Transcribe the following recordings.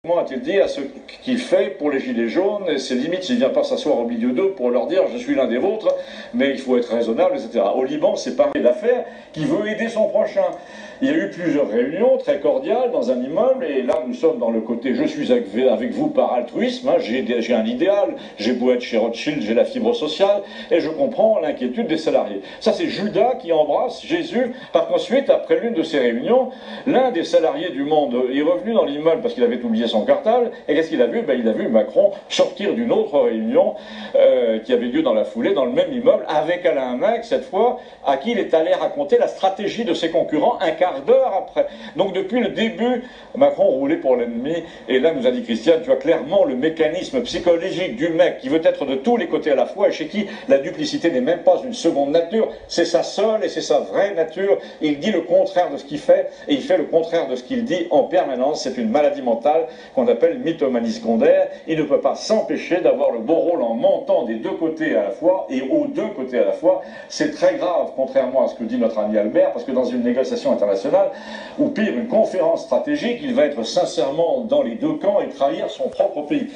Comment a-t-il dit à ce qu'il fait pour les Gilets jaunes, et c'est limite s'il ne vient pas s'asseoir au milieu d'eux pour leur dire je suis l'un des vôtres, mais il faut être raisonnable, etc. Au Liban, c'est pareil l'affaire, qui veut aider son prochain. Il y a eu plusieurs réunions très cordiales dans un immeuble, et là nous sommes dans le côté je suis avec vous par altruisme, hein, j'ai un idéal, j'ai beau être chez Rothschild, j'ai la fibre sociale, et je comprends l'inquiétude des salariés. Ça c'est Judas qui embrasse Jésus, parce qu'ensuite, après l'une de ces réunions, l'un des salariés du Monde est revenu dans l'immeuble parce qu'il avait oublié son cartable, et qu'est-ce qu'il a vu? Ben, il a vu Macron sortir d'une autre réunion qui avait lieu dans la foulée, dans le même immeuble, avec Alain Minc, cette fois, à qui il est allé raconter la stratégie de ses concurrents un quart d'heure après. Donc depuis le début, Macron roulait pour l'ennemi, et là nous a dit Christiane, tu vois clairement le mécanisme psychologique du mec qui veut être de tous les côtés à la fois, et chez qui la duplicité n'est même pas une seconde nature, c'est sa seule et c'est sa vraie nature. Il dit le contraire de ce qu'il fait, et il fait le contraire de ce qu'il dit en permanence. C'est une maladie mentale qu'on appelle mythomanie secondaire. Il ne peut pas s'empêcher d'avoir le beau rôle en mentant des deux côtés à la fois, et aux deux côtés à la fois. C'est très grave, contrairement à ce que dit notre ami Albert, parce que dans une négociation internationale, ou pire, une conférence stratégique, il va être sincèrement dans les deux camps et trahir son propre pays.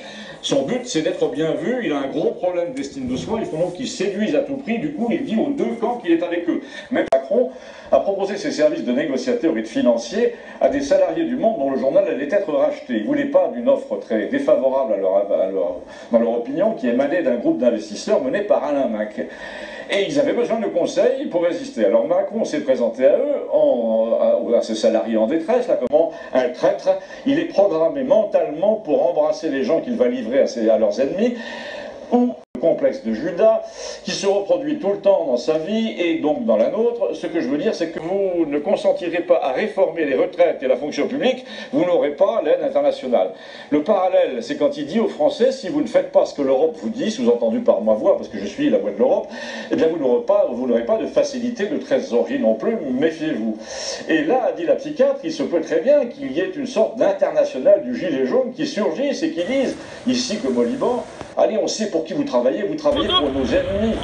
Son but, c'est d'être bien vu, il a un gros problème d'estime de soi, il faut donc qu'il séduise à tout prix, du coup il dit aux deux camps qu'il est avec eux. Même Macron a proposé ses services de négociateur et de financier à des salariés du Monde dont le journal allait être racheté. Il ne voulait pas d'une offre très défavorable dans leur opinion, qui émanait d'un groupe d'investisseurs mené par Alain Minc. Et ils avaient besoin de conseils pour résister. Alors Macron s'est présenté à eux, à ces salariés en détresse, là, comment un traître, il est programmé mentalement pour embrasser les gens qu'il va livrer à leurs ennemis, ou le complexe de Judas, qui se reproduit tout le temps dans sa vie et donc dans la nôtre. Ce que je veux dire, c'est que vous ne consentirez pas à réformer les retraites et la fonction publique, vous n'aurez pas l'aide internationale. Le parallèle, c'est quand il dit aux Français, si vous ne faites pas ce que l'Europe vous dit, sous-entendu par ma voix, parce que je suis la voix de l'Europe, eh bien vous n'aurez pas de facilité de trésorerie non plus, méfiez-vous. Et là, a dit la psychiatre, il se peut très bien qu'il y ait une sorte d'international du gilet jaune qui surgisse et qui dise, ici comme au Liban, allez, on sait pour qui vous travaillez pour nos ennemis.